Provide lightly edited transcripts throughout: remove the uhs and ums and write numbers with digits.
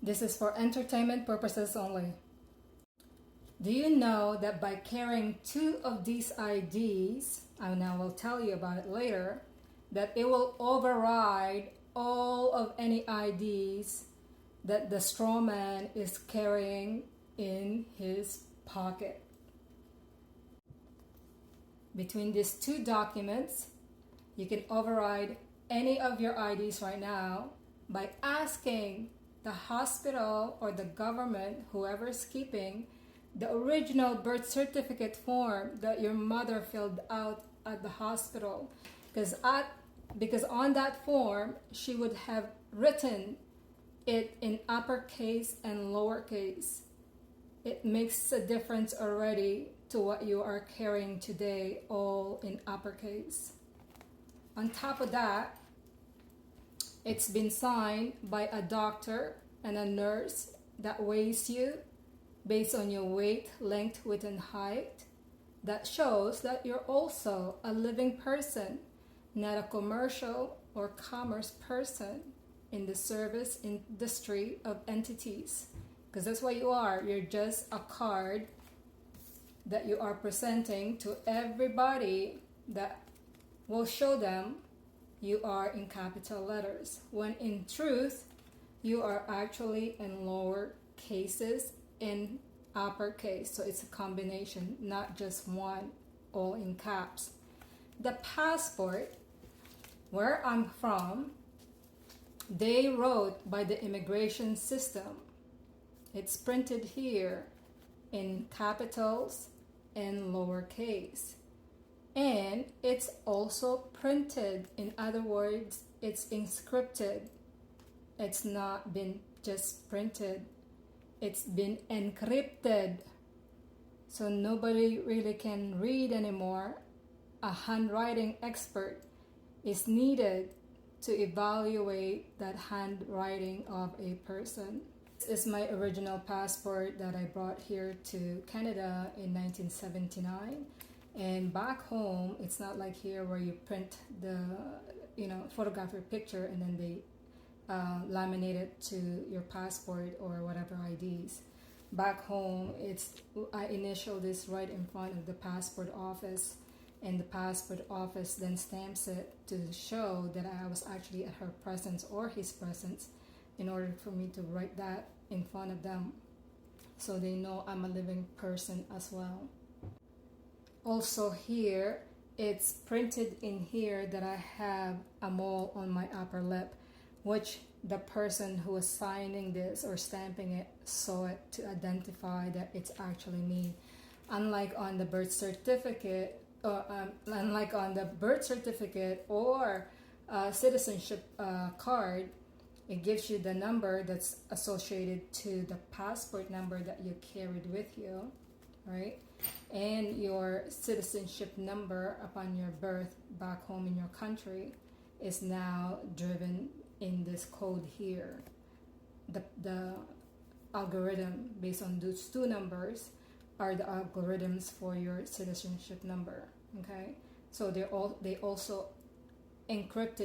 This is for entertainment purposes only. Do you know that by carrying 2 of these IDs, and I will tell you about it later, that it will override all of any IDs that the straw man is carrying in his pocket. Between these 2 documents, you can override any of your IDs right now by asking the hospital or the government, whoever is keeping, the original birth certificate form that your mother filled out at the hospital. Because on that form, she would have written it in uppercase and lowercase. It makes a difference already to what you are carrying today, all in uppercase. On top of that, it's been signed by a doctor and a nurse that weighs you based on your weight, length, width, and height. That shows that you're also a living person, not a commercial or commerce person in the service industry of entities. Because that's what you are. You're just a card that you are presenting to everybody that will show them you are in capital letters, when in truth you are actually in lower cases in uppercase. So it's a combination, not just one, all in caps. The passport, where I'm from, they wrote by the immigration system. It's printed here in capitals and lowercase. And it's also printed. In other words, it's inscripted. It's not been just printed. It's been encrypted. So nobody really can read anymore. A handwriting expert is needed to evaluate that handwriting of a person. This is my original passport that I brought here to Canada in 1979. And back home, it's not like here where you print the, photograph your picture and then they laminate it to your passport or whatever IDs. Back home, I initial this right in front of the passport office, and the passport office then stamps it to show that I was actually at her presence or his presence, in order for me to write that in front of them, so they know I'm a living person as well. Also here, it's printed in here that I have a mole on my upper lip, which the person who was signing this or stamping it saw it to identify that it's actually me. Unlike on the birth certificate, or citizenship card, it gives you the number that's associated to the passport number that you carried with you, right? And your citizenship number upon your birth back home in your country is now driven in this code here. The algorithm based on those 2 numbers are the algorithms for your citizenship number. Okay, so they also encrypt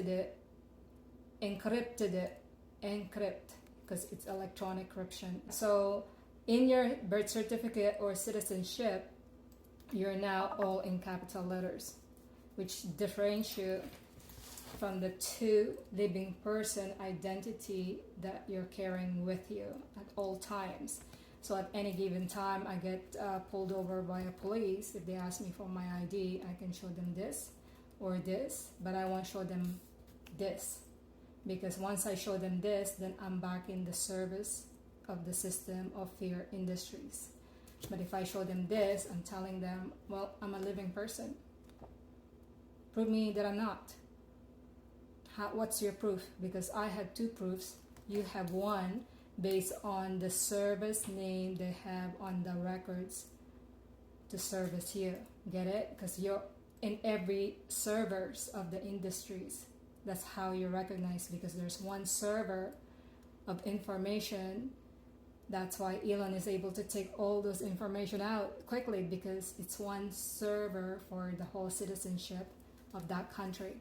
because it's electronic encryption. So in your birth certificate or citizenship, you're now all in capital letters, which differentiate from the 2 living person identity that you're carrying with you at all times. So at any given time, I get pulled over by a police. If they ask me for my ID, I can show them this or this, but I won't show them this, because once I show them this, then I'm back in the service of the system of fear industries. But if I show them this, I'm telling them, well, I'm a living person. Prove me that I'm not. What's your proof? Because I have 2 proofs. You have 1 based on the service name they have on the records to service you. Get it? Because you're in every servers of the industries. That's how you recognize, because there's 1 server of information. That's why Elon is able to take all those information out quickly, because it's 1 server for the whole citizenship of that country.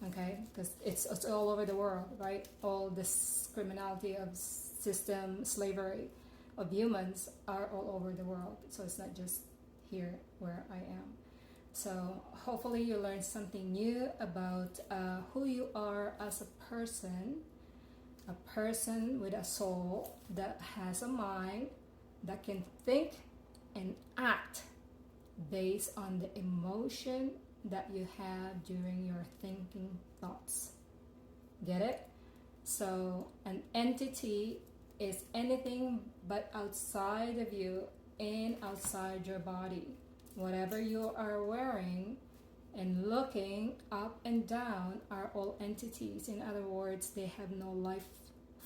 Okay, because it's all over the world, right? All this criminality of system slavery of humans are all over the world. So it's not just here where I am. So hopefully you learned something new about who you are as a person with a soul that has a mind that can think and act based on the emotion that you have during your thinking thoughts. Get it? So an entity is anything but outside of you and outside your body. Whatever you are wearing and looking up and down are all entities. In other words, they have no life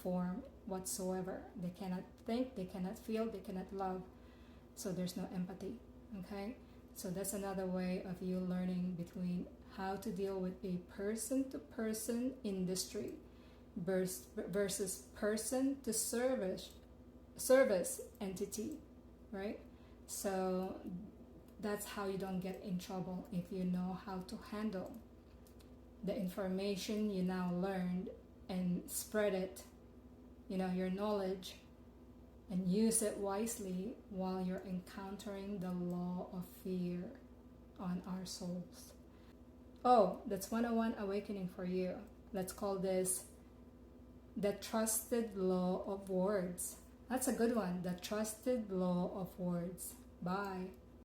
form whatsoever. They cannot think, they cannot feel, they cannot love. So there's no empathy. Okay? So that's another way of you learning between how to deal with a person-to-person industry versus person-to-service entity, right? So that's how you don't get in trouble, if you know how to handle the information you now learned and spread it, your knowledge, and use it wisely while you're encountering the law of fear on our souls. Oh, that's 101 awakening for you. Let's call this the trusted law of words. That's a good one. The trusted law of words. Bye.